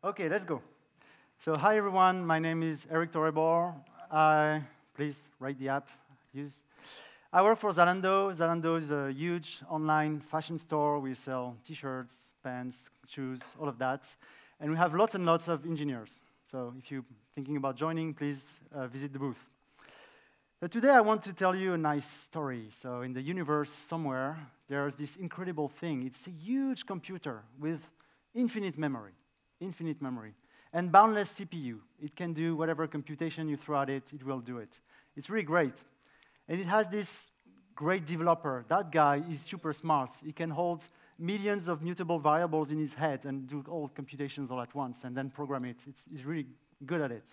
Okay, let's go. So hi everyone, my name is Eric Torrebor. Please rate the app. Use. I work for Zalando. Zalando is a huge online fashion store. We sell t-shirts, pants, shoes, all of that. And we have lots and lots of engineers. So if you're thinking about joining, please visit the booth. But today I want to tell you a nice story. So in the universe somewhere, there's this incredible thing. It's a huge computer with infinite memory, and boundless CPU. It can do whatever computation you throw at it, it will do it. It's really great. And it has this great developer. That guy is super smart. He can hold millions of mutable variables in his head and do all computations all at once and then program it. He's really good at it.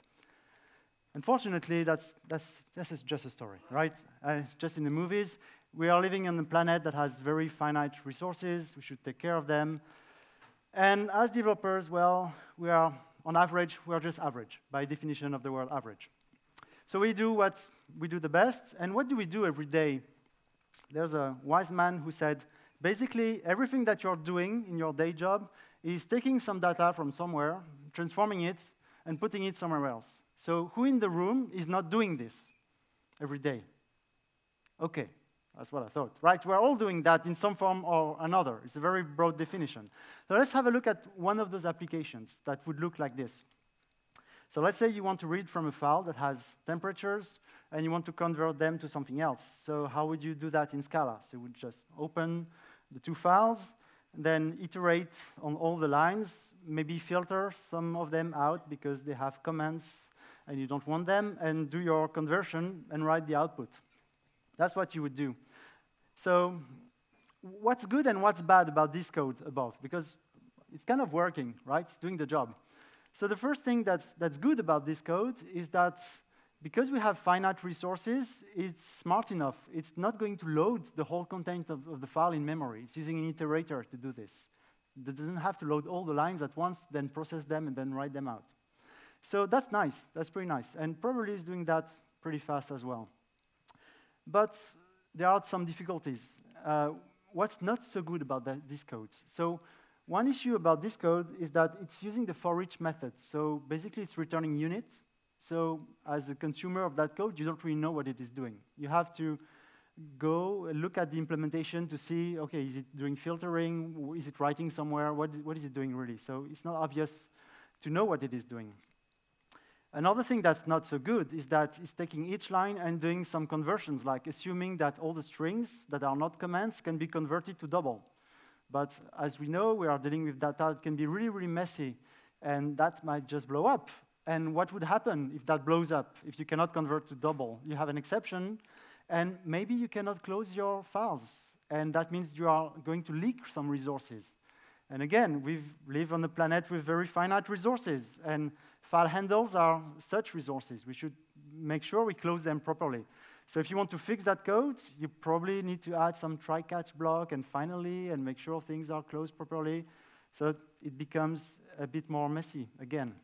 Unfortunately, that's just a story, right? Just in the movies, we are living on a planet that has very finite resources. We should take care of them. And as developers, well, we are, on average, we are just average, by definition of the word average. So we do what we do the best, and what do we do every day? There's a wise man who said, basically, everything that you're doing in your day job is taking some data from somewhere, transforming it, and putting it somewhere else. So who in the room is not doing this every day? Okay. That's what I thought, right? We're all doing that in some form or another. It's a very broad definition. So let's have a look at one of those applications that would look like this. So let's say you want to read from a file that has temperatures, and you want to convert them to something else. So how would you do that in Scala? So you would just open the two files, then iterate on all the lines, maybe filter some of them out because they have comments and you don't want them, and do your conversion and write the output. That's what you would do. So what's good and what's bad about this code above? Because it's kind of working, right? It's doing the job. So the first thing that's good about this code is that because we have finite resources, it's smart enough. It's not going to load the whole content of the file in memory. It's using an iterator to do this. It doesn't have to load all the lines at once, then process them, and then write them out. So that's nice. That's pretty nice. And probably is doing that pretty fast as well. But there are some difficulties. What's not so good about this code? So one issue about this code is that it's using the for each method. So basically, it's returning units. So as a consumer of that code, you don't really know what it is doing. You have to go and look at the implementation to see, OK, is it doing filtering? Is it writing somewhere? What is it doing really? So it's not obvious to know what it is doing. Another thing that's not so good is that it's taking each line and doing some conversions, like assuming that all the strings that are not commands can be converted to double. But as we know, we are dealing with data that can be really, really messy, and that might just blow up. And what would happen if that blows up, if you cannot convert to double? You have an exception, and maybe you cannot close your files, and that means you are going to leak some resources. And again, we live on a planet with very finite resources, and file handles are such resources. We should make sure we close them properly. So if you want to fix that code, you probably need to add some try-catch block and finally, and make sure things are closed properly, so it becomes a bit more messy again.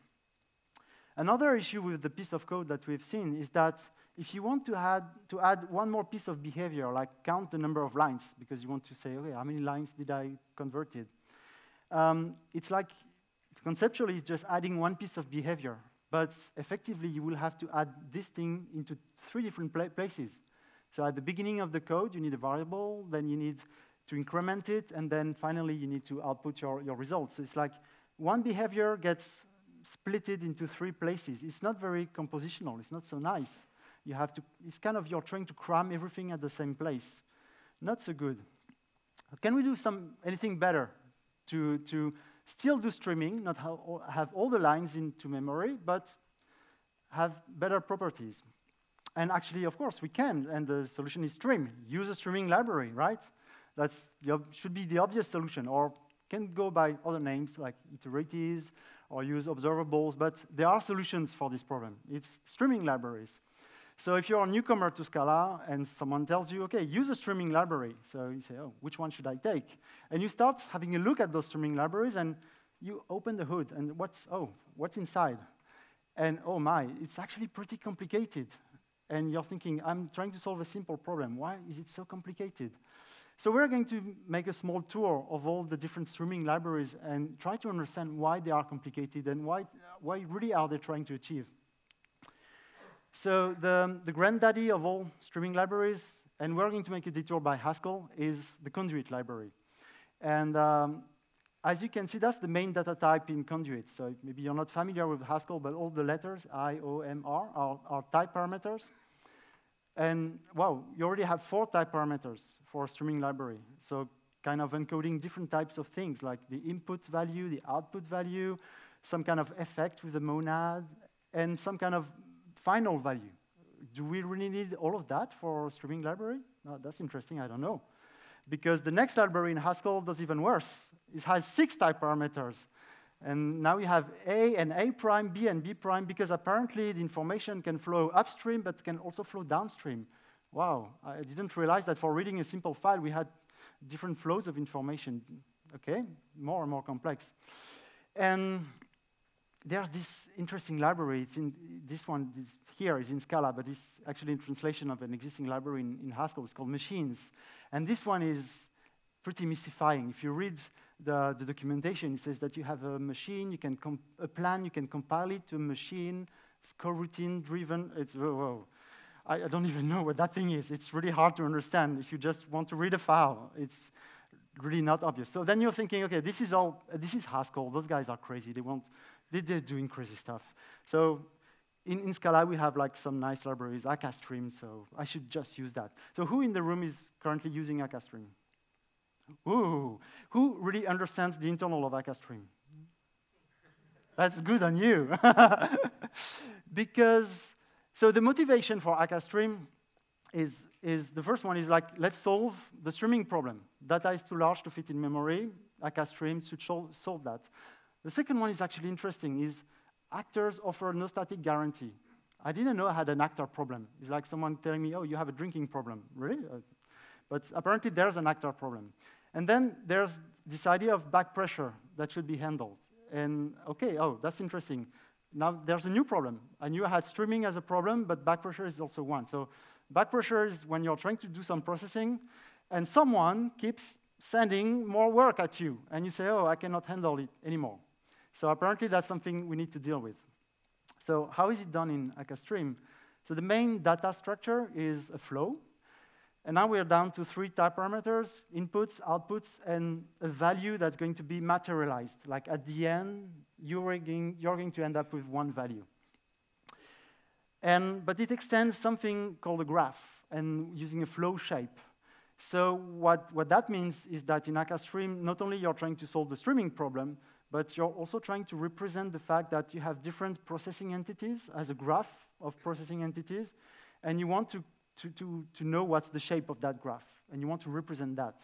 Another issue with the piece of code that we've seen is that if you want to add one more piece of behavior, like count the number of lines, because you want to say, okay, how many lines did I convert it? It's like, conceptually, it's just adding one piece of behavior. But effectively, you will have to add this thing into 3 different places. So at the beginning of the code, you need a variable, then you need to increment it, and then finally, you need to output your results. So it's like one behavior gets splitted into 3 places. It's not very compositional. It's not so nice. You have to, it's kind of you're trying to cram everything at the same place. Not so good. Can we do anything better to still do streaming, not have all the lines into memory, but have better properties? And actually, of course, we can, and the solution is Stream. Use a streaming library, right? That should be the obvious solution, or can go by other names like iteratives, or use observables, but there are solutions for this problem. It's streaming libraries. So if you're a newcomer to Scala and someone tells you, OK, use a streaming library, so you say, oh, which one should I take? And you start having a look at those streaming libraries, and you open the hood, and what's inside? And oh my, it's actually pretty complicated. And you're thinking, I'm trying to solve a simple problem. Why is it so complicated? So we're going to make a small tour of all the different streaming libraries and try to understand why they are complicated and why really are they trying to achieve. So the granddaddy of all streaming libraries, and we're going to make a detour by Haskell, is the Conduit library. And as you can see, that's the main data type in Conduit. So maybe you're not familiar with Haskell, but all the letters, I, O, M, R, are type parameters. And wow, you already have 4 type parameters for a streaming library. So kind of encoding different types of things, like the input value, the output value, some kind of effect with the monad, and some kind of final value. Do we really need all of that for a streaming library? No, that's interesting, I don't know. Because the next library in Haskell does even worse. It has 6 type parameters. And now we have A and A prime, B and B prime, because apparently the information can flow upstream, but can also flow downstream. Wow, I didn't realize that for reading a simple file, we had different flows of information. Okay, more and more complex. And there's this interesting library. It's in this one here is in Scala, but it's actually a translation of an existing library in Haskell. It's called Machines. And this one is pretty mystifying. If you read the documentation, it says that you have a machine, a plan, you can compile it to a machine. It's coroutine driven. It's whoa. I don't even know what that thing is. It's really hard to understand. If you just want to read a file, it's really not obvious. So then you're thinking, okay, this is Haskell. Those guys are crazy. They're doing crazy stuff. So in Scala, we have like some nice libraries, Akastream, so I should just use that. So who in the room is currently using Akastream? Ooh, who really understands the internal of Akastream? That's good on you. Because, so the motivation for Akastream is the first one is like, let's solve the streaming problem. Data is too large to fit in memory. Akastream should solve that. The second one is actually interesting, is actors offer no static guarantee. I didn't know I had an actor problem. It's like someone telling me, oh, you have a drinking problem. Really? But apparently there's an actor problem. And then there's this idea of back pressure that should be handled. And okay, oh, that's interesting. Now there's a new problem. I knew I had streaming as a problem, but back pressure is also one. So back pressure is when you're trying to do some processing, and someone keeps sending more work at you, and you say, oh, I cannot handle it anymore. So apparently that's something we need to deal with. So how is it done in Akastream? So the main data structure is a flow. And now we're down to 3 type parameters, inputs, outputs, and a value that's going to be materialized. Like at the end, you're going to end up with one value. But it extends something called a graph, and using a flow shape. So what that means is that in Akastream, not only you're trying to solve the streaming problem, but you're also trying to represent the fact that you have different processing entities as a graph of processing entities, and you want to know what's the shape of that graph, and you want to represent that.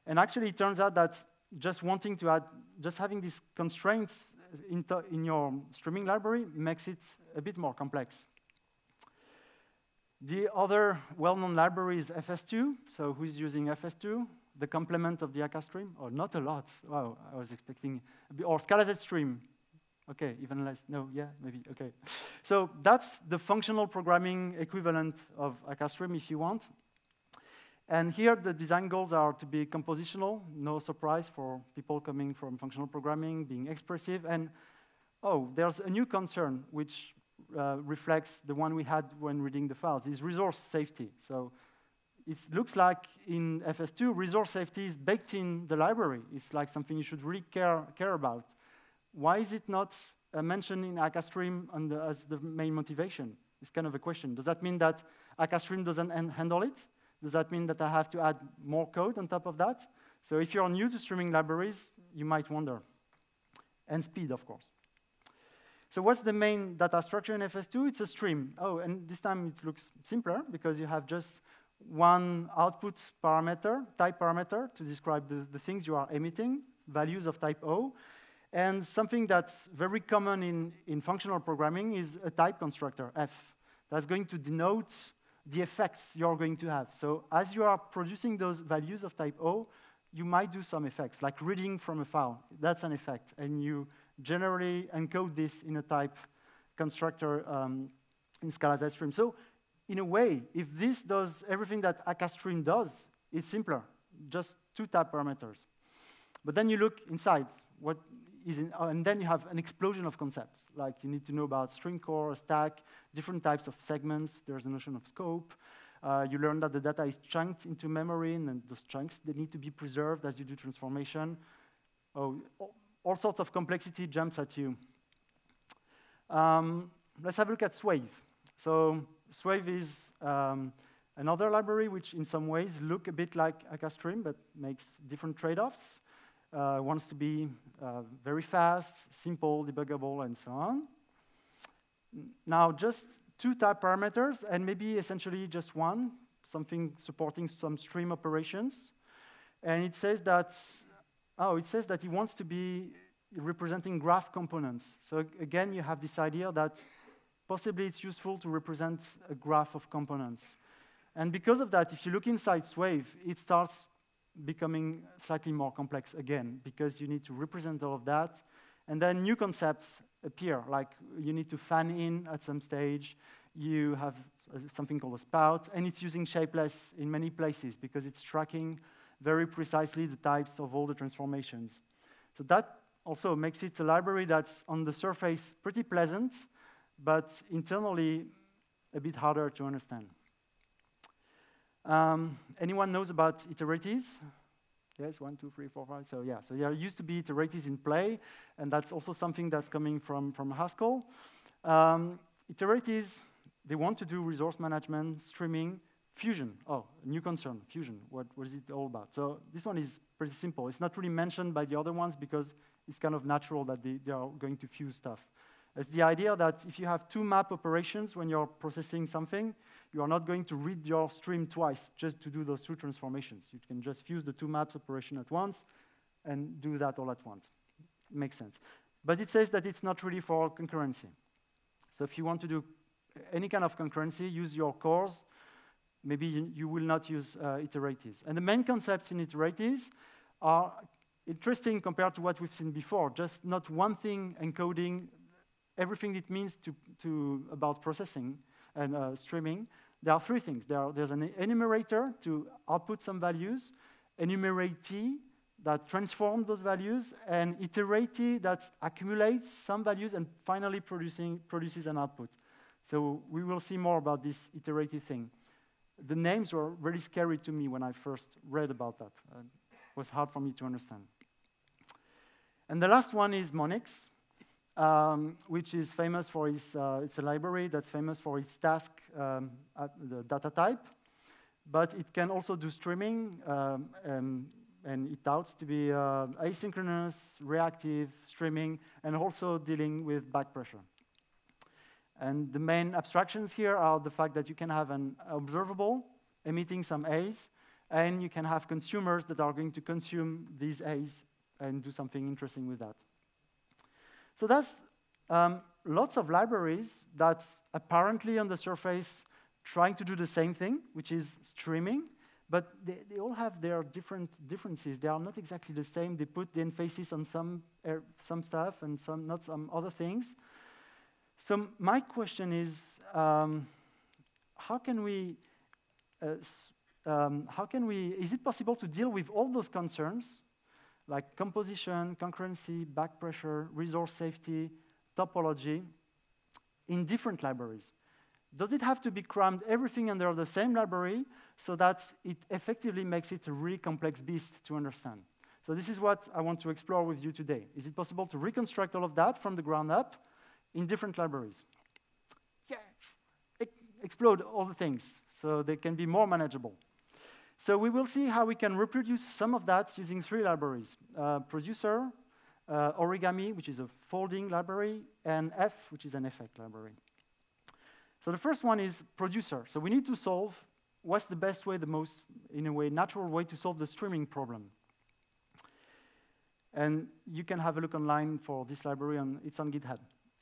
And actually, it turns out that just having these constraints in your streaming library makes it a bit more complex. The other well-known library is FS2. So who's using FS2? The complement of the Akastream? Oh, not a lot. Wow, I was expecting, or Scala ZStream. Okay, even less. No, yeah, maybe, okay. So that's the functional programming equivalent of Akastream, if you want. And here, the design goals are to be compositional, no surprise for people coming from functional programming, being expressive. And, oh, there's a new concern, which reflects the one we had when reading the files, is resource safety. So it looks like in FS2, resource safety is baked in the library. It's like something you should really care about. Why is it not mentioned in Akastream as the main motivation? It's kind of a question. Does that mean that Akastream doesn't handle it? Does that mean that I have to add more code on top of that? So if you're new to streaming libraries, you might wonder. And speed, of course. So what's the main data structure in FS2? It's a stream. Oh, and this time it looks simpler because you have just one output parameter, type parameter, to describe the things you are emitting, values of type O. And something that's very common in functional programming is a type constructor, F, that's going to denote the effects you're going to have. So as you are producing those values of type O, you might do some effects, like reading from a file. That's an effect. And you generally encode this in a type constructor in Scala ZStream. So in a way, if this does everything that Akastream does, it's simpler. just two type parameters. But then you look inside, what is in, and then you have an explosion of concepts. Like you need to know about string core, a stack, different types of segments. There's a notion of scope. You learn that the data is chunked into memory, and then those chunks, they need to be preserved as you do transformation. Oh, all sorts of complexity jumps at you. Let's have a look at Swave. So Swave is another library which in some ways look a bit like AkaStream, but makes different trade-offs. Wants to be very fast, simple, debuggable, and so on. Now, just two type parameters, and maybe essentially just one, something supporting some stream operations. And it says that, it wants to be representing graph components. So again, you have this idea that possibly it's useful to represent a graph of components. And because of that, if you look inside Swave, it starts becoming slightly more complex again, because you need to represent all of that. And then new concepts appear, like you need to fan in at some stage. You have something called a spout, and it's using shapeless in many places because it's tracking very precisely the types of all the transformations. So that also makes it a library that's on the surface pretty pleasant, but internally a bit harder to understand. Anyone knows about iteratives? Yes, 1, 2, 3, 4, 5. So yeah, so there used to be iteratives in play, and that's also something that's coming from Haskell. Iteratives, they want to do resource management, streaming, Fusion. Oh, a new concern, Fusion. What is it all about? So this one is pretty simple. It's not really mentioned by the other ones because it's kind of natural that they are going to fuse stuff. It's the idea that if you have two map operations when you're processing something, you are not going to read your stream twice just to do those two transformations. You can just fuse the two maps operation at once and do that all at once. Makes sense. But it says that it's not really for concurrency. So if you want to do any kind of concurrency, use your cores. Maybe you will not use iteratives. And the main concepts in iteratives are interesting compared to what we've seen before. Just not one thing encoding everything it means about processing and streaming. There are three things. There's an enumerator to output some values, enumeratee that transforms those values, and iteratee that accumulates some values and finally produces an output. So we will see more about this iterative thing. The names were really scary to me when I first read about that. It was hard for me to understand. And the last one is Monix, which is famous for its, it's a library that's famous for its task, the data type. But it can also do streaming, and it touts to be asynchronous, reactive, streaming, and also dealing with back pressure. And the main abstractions here are the fact that you can have an observable emitting some A's, and you can have consumers that are going to consume these A's and do something interesting with that. So that's lots of libraries that apparently on the surface trying to do the same thing, which is streaming, but they all have their differences. They are not exactly the same. They put the emphasis on some stuff and not some other things. So my question is, how can we, is it possible to deal with all those concerns, like composition, concurrency, back pressure, resource safety, topology, in different libraries? Does it have to be crammed everything under the same library so that it effectively makes it a really complex beast to understand? So this is what I want to explore with you today. Is it possible to reconstruct all of that from the ground up in different libraries? Yeah, explode all the things so they can be more manageable. So we will see how we can reproduce some of that using three libraries: Producer, Origami, which is a folding library, and F, which is an effect library. So the first one is Producer. So we need to solve what's the best way, the most, in a way, natural way to solve the streaming problem. And you can have a look online for this library, and it's on GitHub.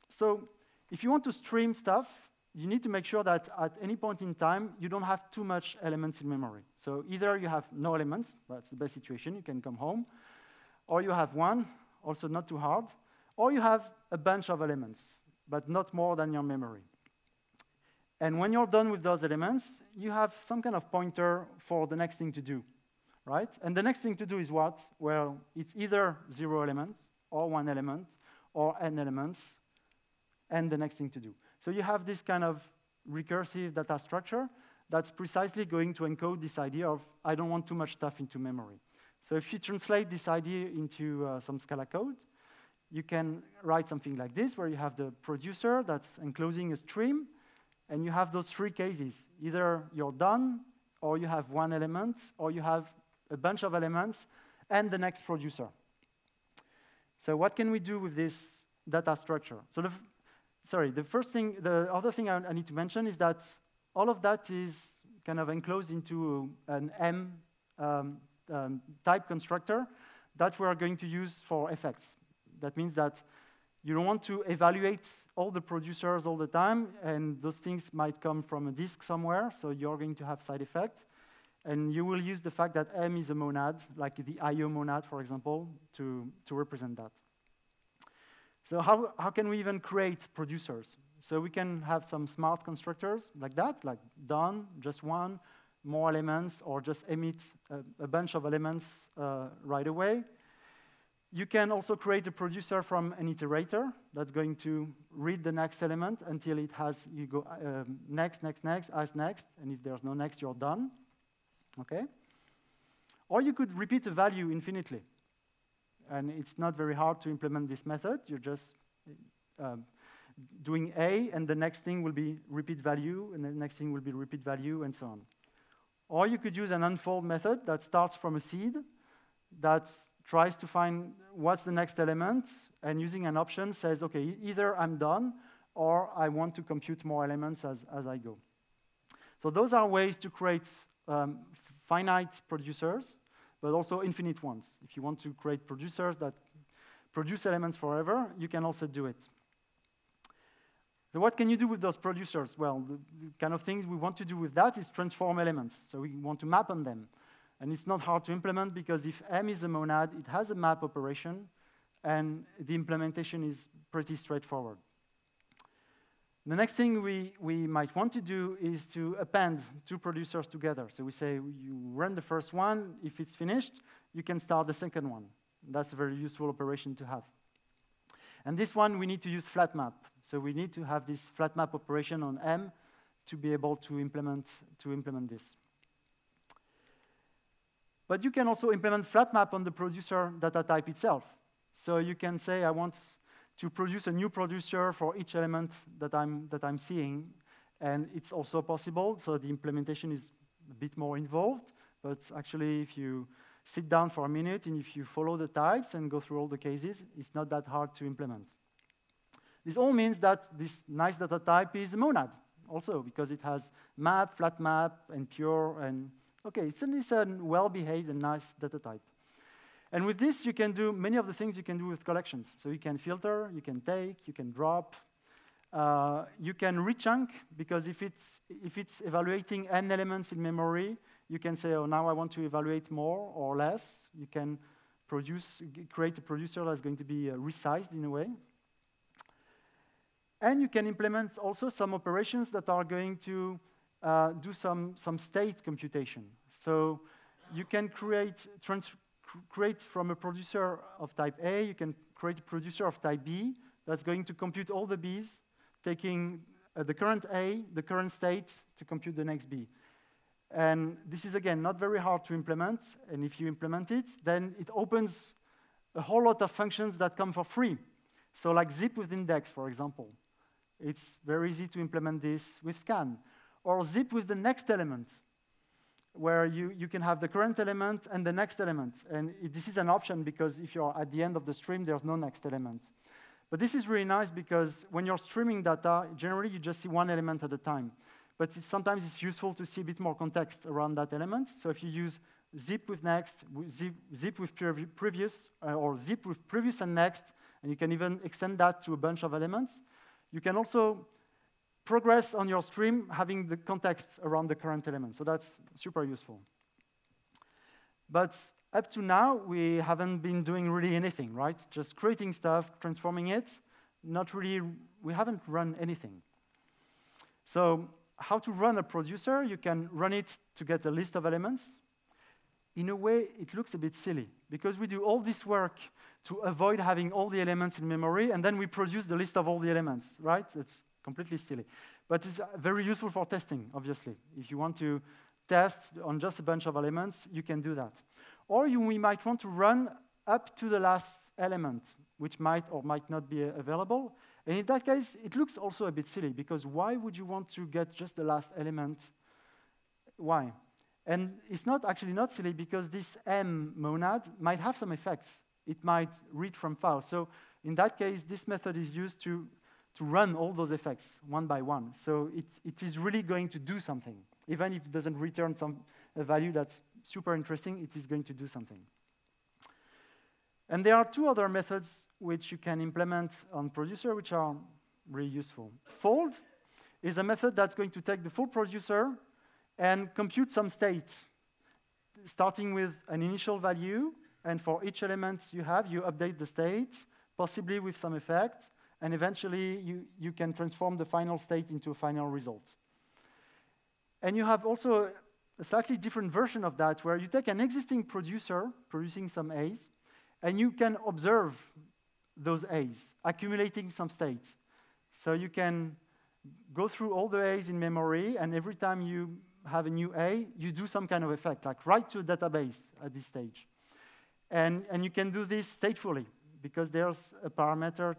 So if you want to stream stuff, you need to make sure that at any point in time, you don't have too much elements in memory. So either you have no elements, that's the best situation, you can come home, or you have one, also not too hard, or you have a bunch of elements, but not more than your memory. And when you're done with those elements, you have some kind of pointer for the next thing to do. right? And the next thing to do is what? Well, it's either 0 elements, or 1 element, or n elements, and the next thing to do. So you have this kind of recursive data structure that's precisely going to encode this idea of, I don't want too much stuff into memory. So if you translate this idea into some Scala code, you can write something like this, where you have the producer that's enclosing a stream, and you have those 3 cases. Either you're done, or you have 1 element, or you have a bunch of elements, and the next producer. So what can we do with this data structure? So the other thing I need to mention is that all of that is kind of enclosed into an M type constructor that we are going to use for effects. That means that you don't want to evaluate all the producers all the time, and those things might come from a disk somewhere, so you're going to have side effects. And you will use the fact that M is a monad, like the IO monad, for example, to represent that. So how can we even create producers? So we can have some smart constructors like that, like done, just 1, more elements, or just emit a bunch of elements right away. You can also create a producer from an iterator that's going to read the next element until it has, you go next, next, next, as next, and if there's no next, you're done. Okay? Or you could repeat a value infinitely. And it's not very hard to implement this method. You're just doing A, and the next thing will be repeat value, and the next thing will be repeat value, and so on. Or you could use an unfold method that starts from a seed, that tries to find what's the next element, and using an option says, OK, either I'm done, or I want to compute more elements as I go. So those are ways to create finite producers, but also infinite ones. If you want to create producers that produce elements forever, you can also do it. So what can you do with those producers? Well, the kind of things we want to do with that is transform elements. So we want to map on them. And it's not hard to implement, because if M is a monad, it has a map operation, and the implementation is pretty straightforward. The next thing we might want to do is to append 2 producers together. So we say you run the first one. If it's finished, you can start the second one. That's a very useful operation to have. And this one, we need to use flat map. So we need to have this flat map operation on M to be able to implement this. But you can also implement flat map on the producer data type itself. So you can say, I want to produce a new producer for each element that I'm seeing. And it's also possible. So the implementation is a bit more involved. But actually, if you sit down for a minute, and if you follow the types and go through all the cases, it's not that hard to implement. This all means that this nice data type is a monad also, because it has map, flat map, and pure. And OK, it's a well-behaved and nice data type. And with this, you can do many of the things you can do with collections. So you can filter, you can take, you can drop. You can rechunk, because if it's evaluating n elements in memory, you can say, oh, now I want to evaluate more or less. You can create a producer that's going to be resized in a way. And you can implement also some operations that are going to do some state computation. So you can create from a producer of type A, you can create a producer of type B that's going to compute all the Bs, taking the current A, the current state, to compute the next B. And this is, again, not very hard to implement. And if you implement it, then it opens a whole lot of functions that come for free. So like zip with index, for example. It's very easy to implement this with scan. Or zip with the next element, where you can have the current element and the next element. And this is an option, because if you're at the end of the stream, there's no next element. But this is really nice, because when you're streaming data, generally you just see 1 element at a time. But sometimes it's useful to see a bit more context around that element. So if you use zip with next, zip with previous, or zip with previous and next, and you can even extend that to a bunch of elements, you can also progress on your stream having the context around the current element. So that's super useful. But up to now, we haven't been doing really anything, right? Just creating stuff, transforming it. We haven't run anything. So how to run a producer? You can run it to get a list of elements. in a way, it looks a bit silly, because we do all this work to avoid having all the elements in memory, and then we produce the list of all the elements, right? It's completely silly. But it's very useful for testing, obviously. If you want to test on just a bunch of elements, you can do that. Or we might want to run up to the last element, which might or might not be available. And in that case, it looks also a bit silly, because why would you want to get just the last element? Why? And it's actually not silly, because this M monad might have some effects. It might read from files. So in that case, this method is used to run all those effects one by one. So it is really going to do something. Even if it doesn't return a value that's super interesting, it is going to do something. And there are two other methods which you can implement on producer, which are really useful. Fold is a method that's going to take the full producer and compute some state, starting with an initial value, and for each element you have, you update the state, possibly with some effect, and eventually you can transform the final state into a final result. And you have also a slightly different version of that, where you take an existing producer producing some A's, and you can observe those A's, accumulating some state. So you can go through all the A's in memory, and every time you have a new A, you do some kind of effect, like write to a database at this stage. And you can do this statefully, because there's a parameter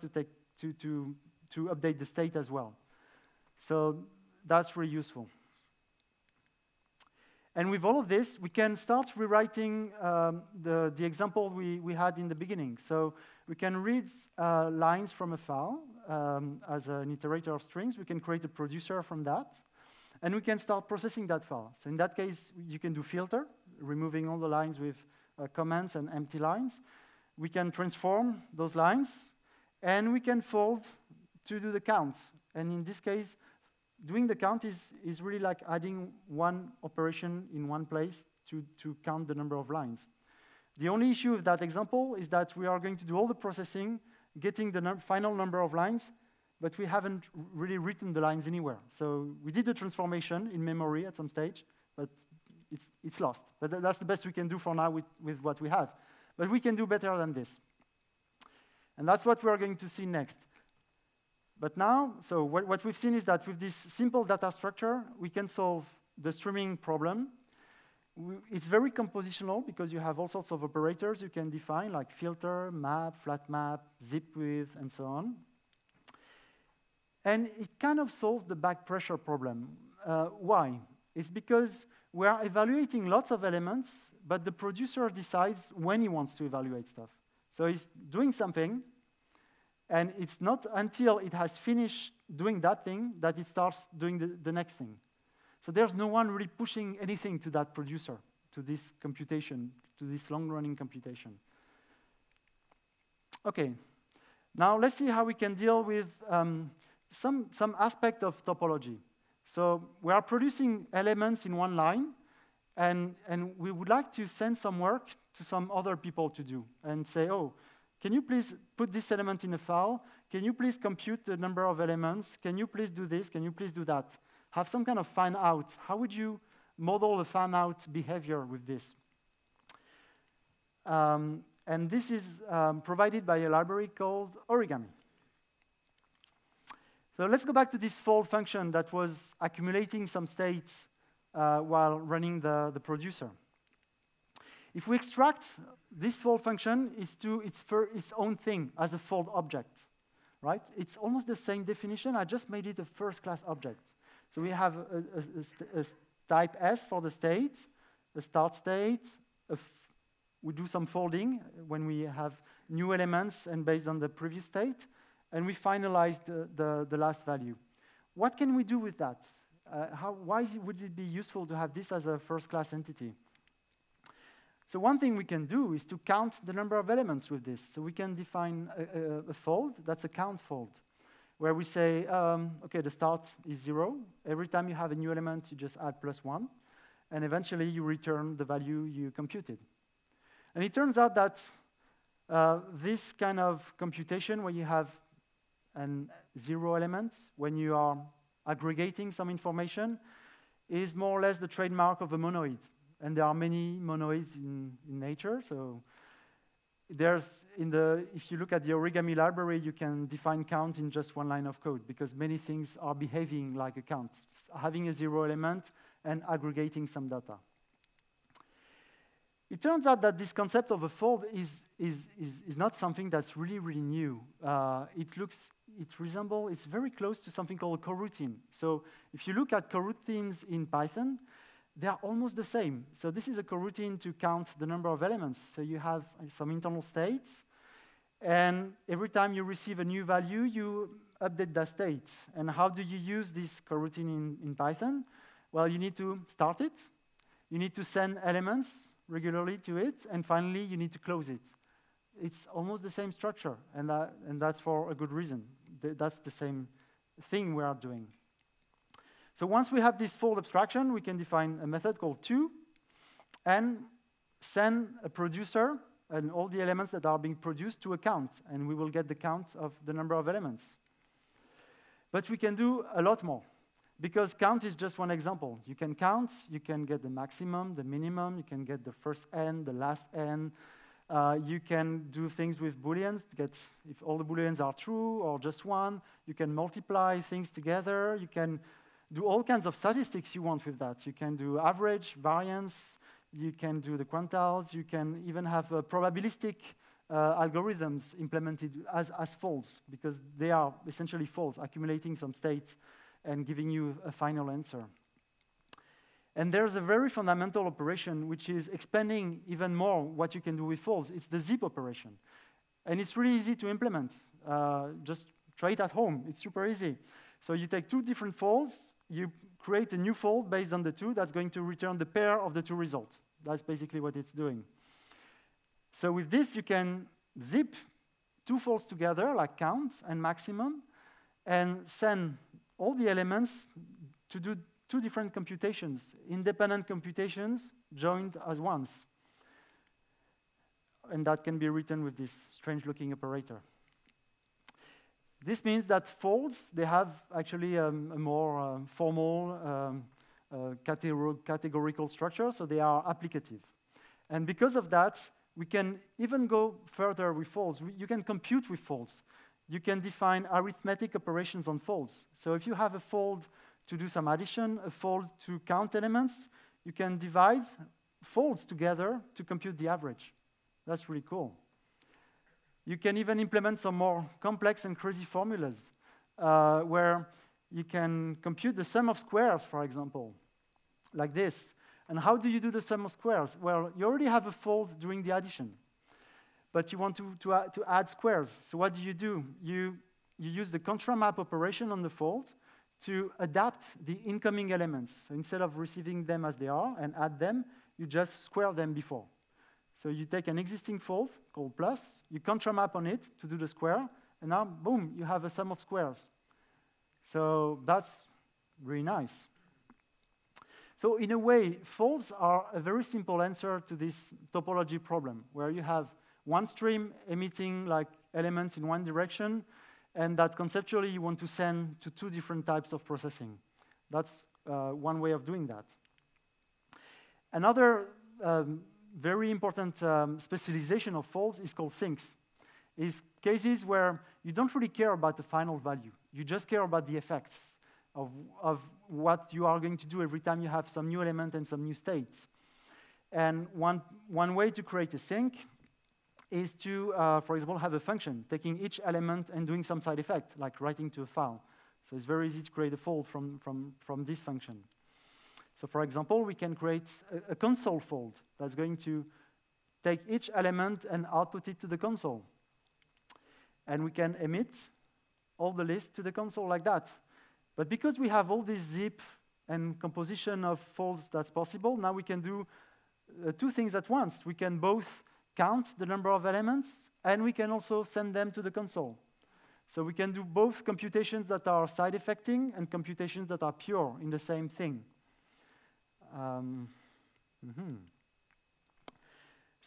to update the state as well. So that's really useful. And with all of this, we can start rewriting the example we had in the beginning. So we can read lines from a file as an iterator of strings. We can create a producer from that. And we can start processing that file. So in that case, you can do filter, removing all the lines with comments and empty lines. We can transform those lines. And we can fold to do the count. And in this case, doing the count is really like adding one operation in one place to count the number of lines. The only issue with that example is that we are going to do all the processing, getting the final number of lines, but we haven't really written the lines anywhere. So we did the transformation in memory at some stage, but it's lost. But that's the best we can do for now with what we have. But we can do better than this. And that's what we're going to see next. But now, so what we've seen is that with this simple data structure, we can solve the streaming problem. It's very compositional, because you have all sorts of operators you can define, like filter, map, flat map, zip width, and so on. And it kind of solves the back pressure problem. Why? It's because we are evaluating lots of elements, but the producer decides when he wants to evaluate stuff. So he's doing something, and it's not until it has finished doing that thing that it starts doing the next thing. So there's no one really pushing anything to that producer, to this computation, to this long-running computation. OK. Now let's see how we can deal with some aspect of topology. So we are producing elements in one line, and we would like to send some work to some other people to do, and say, oh, can you please put this element in a file? Can you please compute the number of elements? Can you please do this? Can you please do that? Have some kind of fan-out. How would you model a fan-out behavior with this? And this is provided by a library called Origami. So let's go back to this fold function that was accumulating some state while running the producer. If we extract this fold function, it's to its own thing as a fold object, right? It's almost the same definition. I just made it a first-class object. So we have a type S for the state, a start state. We do some folding when we have new elements and based on the previous state. And we finalize the last value. What can we do with that? Why would it be useful to have this as a first-class entity? So one thing we can do is to count the number of elements with this. So we can define a fold that's a count fold, where we say, OK, the start is 0. Every time you have a new element, you just add +1. And eventually, you return the value you computed. And it turns out that this kind of computation, where you have a 0 element, when you are aggregating some information, is more or less the trademark of a monoid. and there are many monoids in nature. So if you look at the origami library, you can define count in just one line of code because many things are behaving like a count, having a 0 element and aggregating some data. It turns out that this concept of a fold is not something that's really, really new. It's very close to something called a coroutine. So if you look at coroutines in Python, they are almost the same. So this is a coroutine to count the number of elements. So you have some internal states, and every time you receive a new value, you update that state. And how do you use this coroutine in Python? Well, you need to start it. You need to send elements regularly to it, and finally, you need to close it. It's almost the same structure, and that's for a good reason. That's the same thing we are doing. So once we have this fold abstraction, we can define a method called to, and send a producer and all the elements that are being produced to a count, and we will get the count of the number of elements. But we can do a lot more, because count is just one example. You can count, you can get the maximum, the minimum, you can get the first n, the last n. You can do things with booleans, get if all the booleans are true or just one. You can multiply things together. You can do all kinds of statistics you want with that. You can do average, variance, you can do the quantiles, you can even have probabilistic algorithms implemented as folds, because they are essentially folds, accumulating some states and giving you a final answer. And there's a very fundamental operation which is expanding even more what you can do with folds. It's the zip operation. And it's really easy to implement. Just try it at home. It's super easy. So you take two different folds, you create a new fold based on the two that's going to return the pair of the two results. That's basically what it's doing. So with this, you can zip two folds together, like count and maximum, and send all the elements to do two different computations, independent computations joined as ones. And that can be written with this strange-looking operator. This means that folds, they have actually a more formal categorical structure, so they are applicative. And because of that, we can even go further with folds. You can compute with folds. You can define arithmetic operations on folds. So if you have a fold to do some addition, a fold to count elements, you can divide folds together to compute the average. That's really cool. You can even implement some more complex and crazy formulas where you can compute the sum of squares, for example, like this. And how do you do the sum of squares? Well, you already have a fold during the addition, but you want to add squares. So what do? You use the contra map operation on the fold to adapt the incoming elements. So instead of receiving them as they are and add them, you just square them before. So you take an existing fold called plus, you contra map on it to do the square, and now, boom, you have a sum of squares. So that's really nice. So in a way, folds are a very simple answer to this topology problem, where you have one stream emitting like elements in one direction, and that conceptually you want to send to two different types of processing. That's one way of doing that. Another very important specialization of folds is called sinks. It's cases where you don't really care about the final value. You just care about the effects of what you are going to do every time you have some new element and some new states. And one way to create a sink is to, for example, have a function, taking each element and doing some side effect, like writing to a file. So it's very easy to create a fold from this function. So for example, we can create a console fold that's going to take each element and output it to the console. And we can emit all the list to the console like that. But because we have all this zip and composition of folds that's possible, now we can do two things at once. We can both count the number of elements, and we can also send them to the console. So we can do both computations that are side effecting and computations that are pure in the same thing.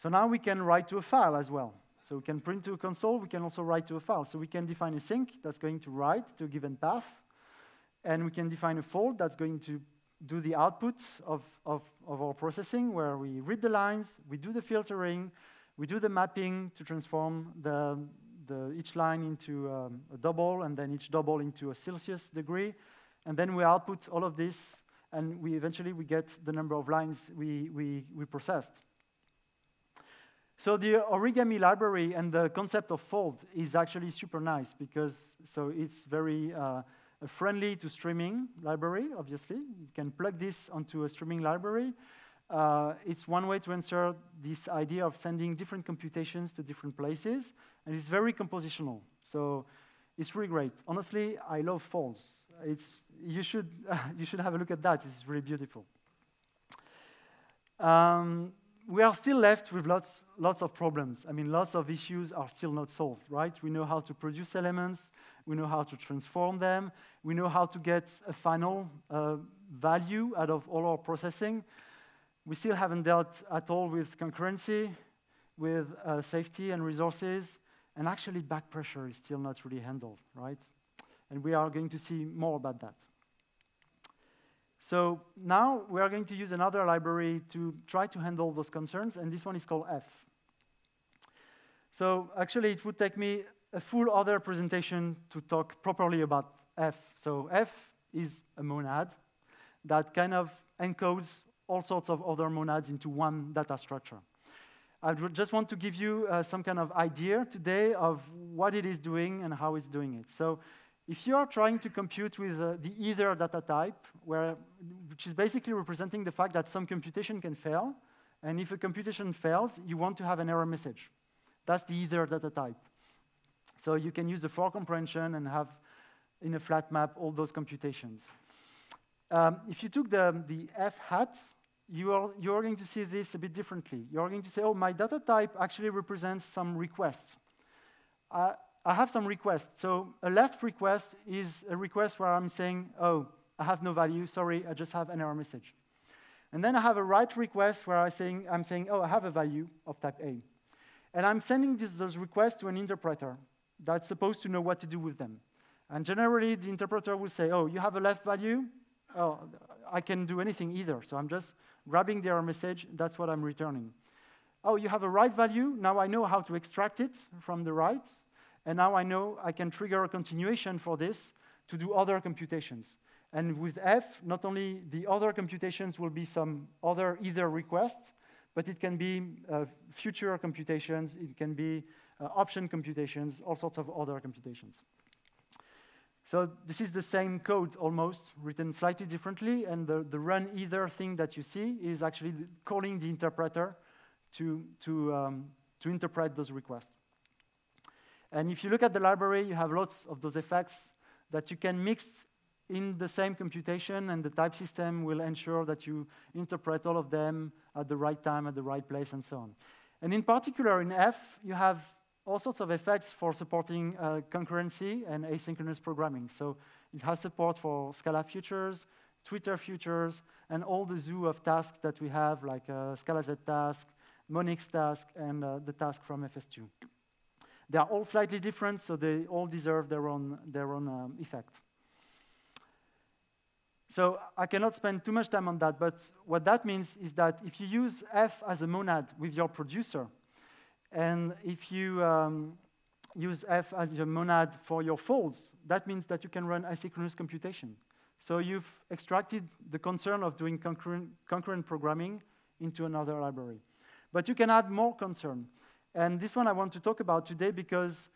So now we can write to a file as well. So we can print to a console, we can also write to a file. So we can define a sink that's going to write to a given path, and we can define a fold that's going to do the outputs of our processing, where we read the lines, we do the filtering, we do the mapping to transform each line into a double, and then each double into a Celsius degree, and then we output all of this, and eventually we get the number of lines we processed. So the origami library and the concept of fold is actually super nice, because it's very friendly to streaming library, obviously. You can plug this onto a streaming library. It's one way to answer this idea of sending different computations to different places, and it's very compositional. So it's really great. Honestly, I love folds. You should have a look at that. It's really beautiful. We are still left with lots of problems. I mean, lots of issues are still not solved, right? We know how to produce elements. We know how to transform them. We know how to get a final value out of all our processing. We still haven't dealt at all with concurrency, with safety and resources, and actually back pressure is still not really handled, right? And we are going to see more about that. So now we are going to use another library to try to handle those concerns, and this one is called F. So actually, it would take me a full other presentation to talk properly about F. So F is a monad that kind of encodes all sorts of other monads into one data structure. I just want to give you some kind of idea today of what it is doing and how it's doing it. So if you are trying to compute with the either data type, which is basically representing the fact that some computation can fail, and if a computation fails, you want to have an error message. That's the either data type. So you can use the for comprehension and have, in a flat map, all those computations. If you took the F hat, you are going to see this a bit differently. You're going to say, oh, my data type actually represents some requests. I have some requests. So a left request is a request where I'm saying, oh, I have no value, sorry, I just have an error message. And then I have a right request where I'm saying, oh, I have a value of type A. And I'm sending those requests to an interpreter that's supposed to know what to do with them. And generally, the interpreter will say, oh, you have a left value? Oh, I can do anything either. So I'm just grabbing the error message. That's what I'm returning. Oh, you have a right value? Now I know how to extract it from the right. And now I know I can trigger a continuation for this to do other computations. And with F, not only the other computations will be some other either requests, but it can be future computations, it can be option computations, all sorts of other computations. So this is the same code almost, written slightly differently, and the run either thing that you see is actually calling the interpreter to interpret those requests. And if you look at the library, you have lots of those effects that you can mix in the same computation, and the type system will ensure that you interpret all of them at the right time, at the right place, and so on. And in particular, in F, you have all sorts of effects for supporting concurrency and asynchronous programming. So it has support for Scala futures, Twitter futures, and all the zoo of tasks that we have, like Scala Z task, Monix task, and the task from FS2. They are all slightly different, so they all deserve their own effect. So I cannot spend too much time on that, but what that means is that if you use F as a monad with your producer, and if you use F as your monad for your folds, that means that you can run asynchronous computation. So you've extracted the concern of doing concurrent programming into another library. But you can add more concern. And this one I want to talk about today because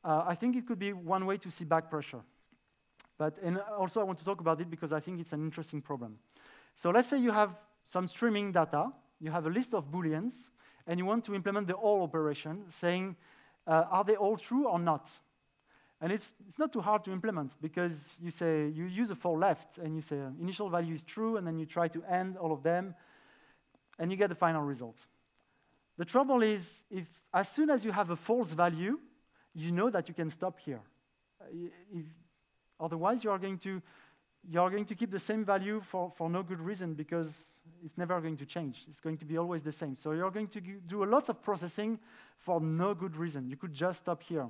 I think it could be one way to see back pressure. And also I want to talk about it because I think it's an interesting problem. So let's say you have some streaming data, you have a list of Booleans, and you want to implement the OR operation, saying, are they all true or not? And it's not too hard to implement because you use a for left, and you say initial value is true, and then you try to end all of them, and you get the final result. The trouble is, if as soon as you have a false value, you know that you can stop here. Otherwise, you are going to keep the same value for no good reason because it's never going to change. It's going to be always the same. So you're going to do a lot of processing for no good reason. You could just stop here.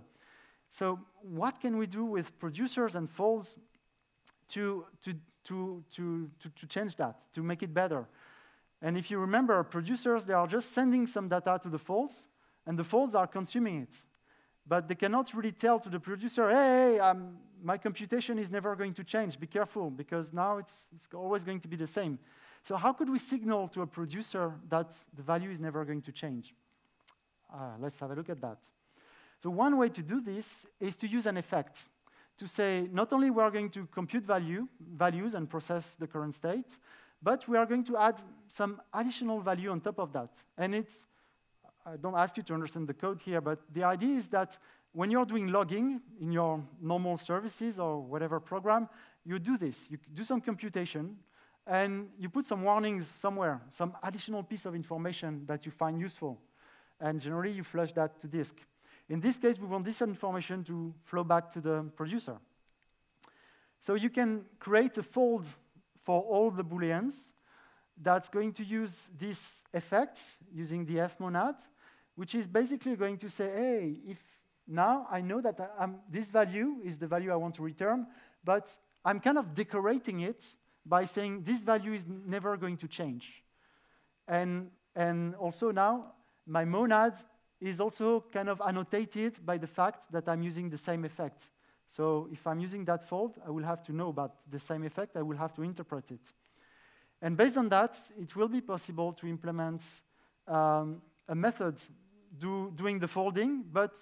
So what can we do with producers and folds to to change that, to make it better. And if you remember, producers, they are just sending some data to the folds, and the folds are consuming it. But they cannot really tell to the producer, hey, my computation is never going to change. Be careful, because now it's always going to be the same. So how could we signal to a producer that the value is never going to change? Let's have a look at that. So one way to do this is to use an effect, to say not only we are going to compute values and process the current state, but we are going to add some additional value on top of that. And I don't ask you to understand the code here, but the idea is that when you're doing logging in your normal services or whatever program, you do this. You do some computation, and you put some warnings somewhere, some additional piece of information that you find useful. And generally, you flush that to disk. In this case, we want this information to flow back to the producer. So you can create a fold for all the Booleans that's going to use this effect using the fmonad, which is basically going to say, hey, if now I know that this value is the value I want to return, but I'm kind of decorating it by saying this value is never going to change. And also now, my monad is also kind of annotated by the fact that I'm using the same effect. So if I'm using that fold, I will have to know about the same effect. I will have to interpret it. And based on that, it will be possible to implement a method doing the folding, but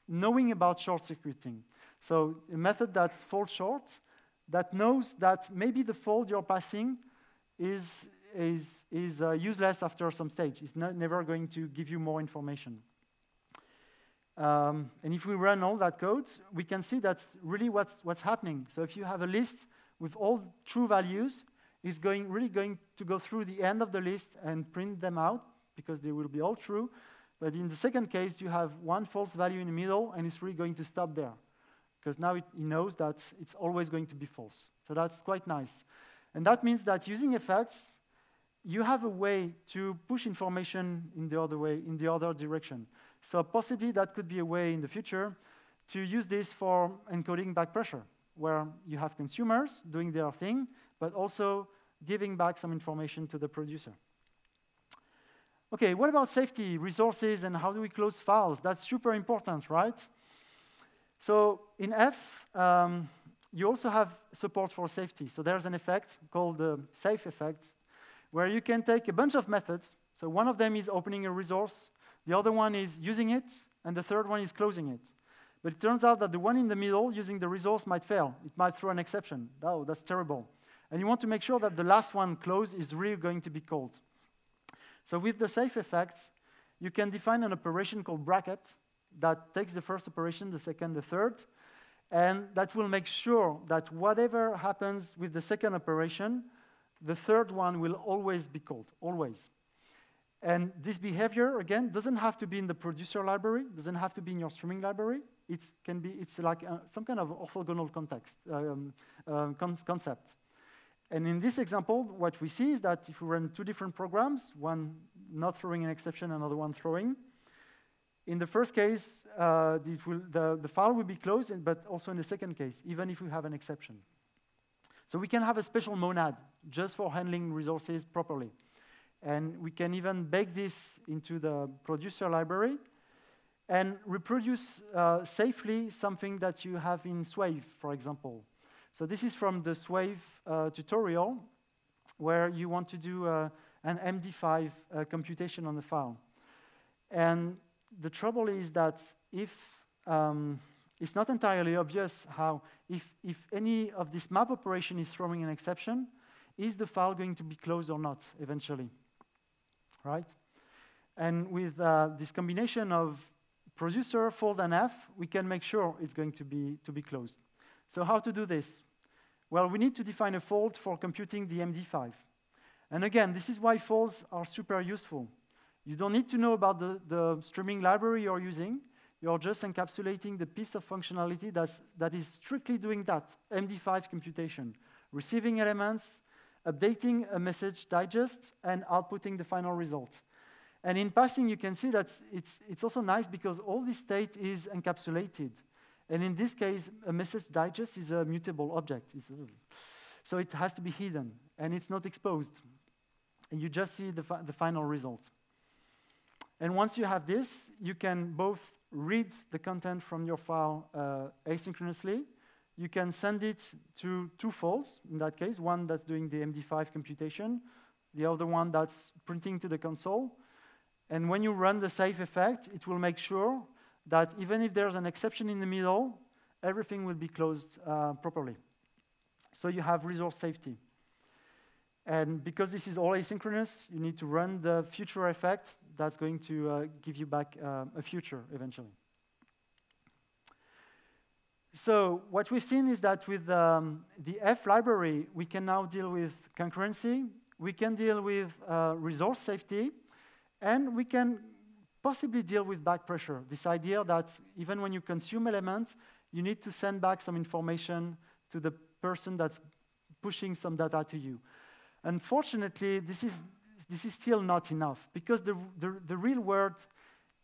knowing about short-circuiting. So a method that's fold short, that knows that maybe the fold you're passing is useless after some stage. It's never going to give you more information. And if we run all that code, we can see that's really what's happening. So if you have a list with all true values, it's really going to go through the end of the list and print them out, because they will be all true. But in the second case, you have one false value in the middle, and it's really going to stop there, because now it knows that it's always going to be false. So that's quite nice. And that means that using effects, you have a way to push information in the other direction. So possibly that could be a way in the future to use this for encoding back pressure, where you have consumers doing their thing, but also giving back some information to the producer. Okay, what about safety, resources, and how do we close files? That's super important, right? So in F, you also have support for safety. So there's an effect called the safe effect, where you can take a bunch of methods. So one of them is opening a resource, the other one is using it, and the third one is closing it. But it turns out that the one in the middle, using the resource, might fail. It might throw an exception. Oh, that's terrible. And you want to make sure that the last one, close, is really going to be called. So with the safe effect, you can define an operation called bracket that takes the first operation, the second, the third, and that will make sure that whatever happens with the second operation, the third one will always be called, always. And this behavior, again, doesn't have to be in the producer library, doesn't have to be in your streaming library. It's like some kind of orthogonal concept. And in this example, what we see is that if we run two different programs, one not throwing an exception, another one throwing, in the first case, the file will be closed, but also in the second case, even if we have an exception. So we can have a special monad just for handling resources properly. And we can even bake this into the producer library and reproduce safely something that you have in Swave, for example. So this is from the Swave tutorial, where you want to do an MD5 computation on the file. And the trouble is that if it's not entirely obvious how, if any of this map operation is throwing an exception, is the file going to be closed or not eventually, right? And with this combination of producer, fold, and F, we can make sure it's going to be closed. So how to do this? Well, we need to define a fold for computing the MD5. And again, this is why folds are super useful. You don't need to know about the streaming library you're using. You're just encapsulating the piece of functionality that is strictly doing that, MD5 computation, receiving elements, updating a message digest, and outputting the final result. And in passing, you can see that it's also nice because all this state is encapsulated. And in this case, a message digest is a mutable object. So it has to be hidden, and it's not exposed. And you just see the final result. And once you have this, you can both read the content from your file asynchronously. You can send it to two files, in that case, one that's doing the MD5 computation, the other one that's printing to the console. And when you run the save effect, it will make sure that even if there's an exception in the middle, everything will be closed properly. So you have resource safety. And because this is all asynchronous, you need to run the future effect that's going to give you back a future eventually. So what we've seen is that with the F library, we can now deal with concurrency, we can deal with resource safety, and we can possibly deal with back pressure, this idea that even when you consume elements, you need to send back some information to the person that's pushing some data to you. Unfortunately, this is still not enough, because the real world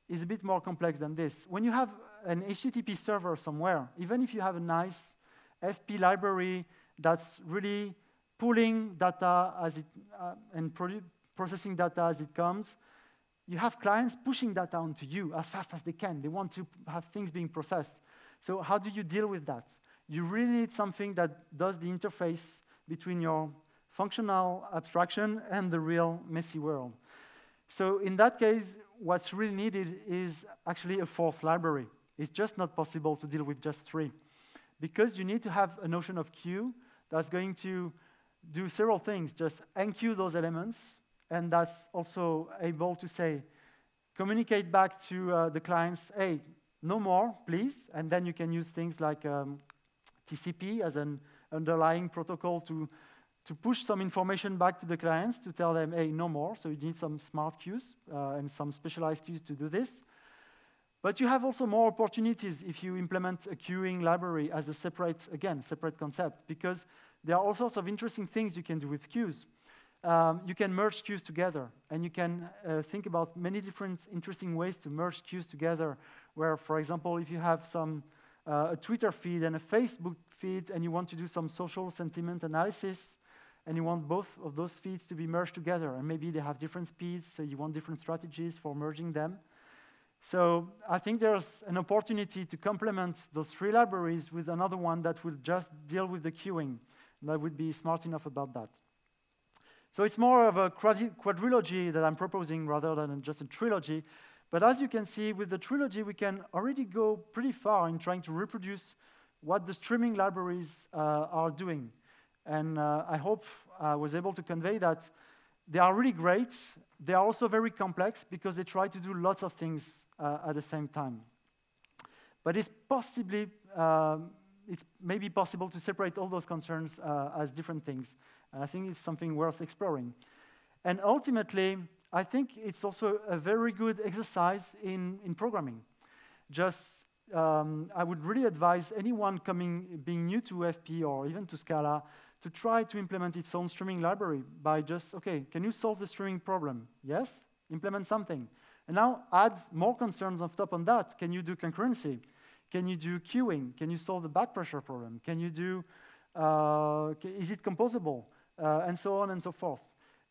is a bit more complex than this. When you have an HTTP server somewhere, even if you have a nice FP library that's really pulling data as it, and processing data as it comes, you have clients pushing data onto you as fast as they can. They want to have things being processed. So how do you deal with that? You really need something that does the interface between your functional abstraction and the real messy world. So in that case, what's really needed is actually a fourth library. It's just not possible to deal with just three, because you need to have a notion of queue that's going to do several things. Just enqueue those elements, and that's also able to say, communicate back to the clients, hey, no more, please. And then you can use things like TCP as an underlying protocol to push some information back to the clients to tell them, hey, no more. So you need some smart queues and some specialized queues to do this. But you have also more opportunities if you implement a queuing library as a separate concept, because there are all sorts of interesting things you can do with queues. You can merge queues together, and you can think about many different interesting ways to merge queues together, where, for example, if you have a Twitter feed and a Facebook feed, and you want to do some social sentiment analysis, and you want both of those feeds to be merged together, and maybe they have different speeds, so you want different strategies for merging them. So I think there's an opportunity to complement those three libraries with another one that will just deal with the queuing, and I would be smart enough about that. So it's more of a quadrilogy that I'm proposing rather than just a trilogy. But as you can see, with the trilogy, we can already go pretty far in trying to reproduce what the streaming libraries are doing. And I hope I was able to convey that they are really great. They are also very complex because they try to do lots of things at the same time. But it's maybe possible to separate all those concerns as different things. And I think it's something worth exploring. And ultimately, I think it's also a very good exercise in programming. Just, I would really advise anyone being new to FP or even to Scala to try to implement its own streaming library by just, okay, can you solve the streaming problem? Yes? Implement something. And now add more concerns on top on that. Can you do concurrency? Can you do queuing? Can you solve the back pressure problem? Can you do, is it composable? And so on and so forth.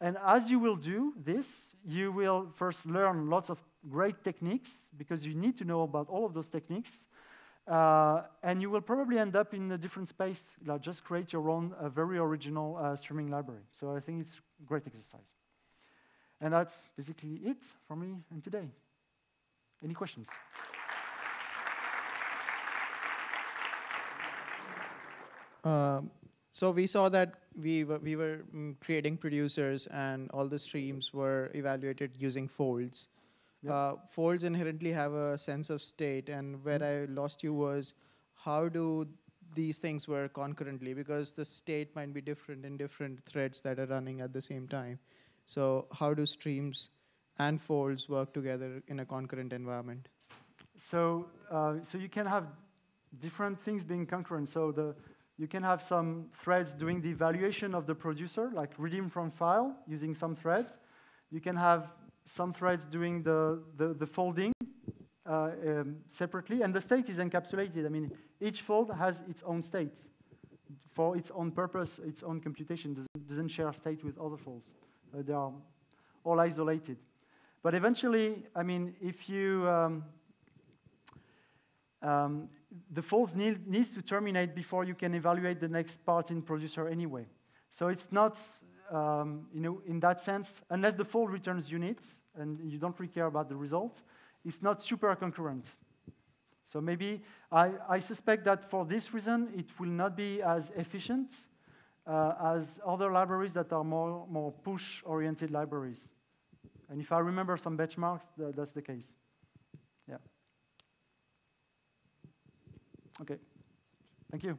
And as you will do this, you will first learn lots of great techniques, because you need to know about all of those techniques. And you will probably end up in a different space, like just create your own very original streaming library. So I think it's a great exercise. And that's basically it for me and today. Any questions? So we saw that we were creating producers, and all the streams were evaluated using folds. Yep. Folds inherently have a sense of state, and where I lost you was, how do these things work concurrently? Because the state might be different in different threads that are running at the same time. So how do streams and folds work together in a concurrent environment? So you can have different things being concurrent. So you can have some threads doing the evaluation of the producer, like reading from file using some threads. You can have some threads doing the folding separately, and the state is encapsulated. I mean, each fold has its own state. for its own purpose, its own computation, doesn't share state with other folds. They are all isolated. But eventually, I mean, if you, the folds needs to terminate before you can evaluate the next part in producer anyway. So it's not, in that sense, unless the fold returns units and you don't really care about the result, it's not super concurrent. So maybe I suspect that for this reason, it will not be as efficient as other libraries that are more push-oriented libraries. And if I remember some benchmarks, that's the case. Yeah. Okay. Thank you.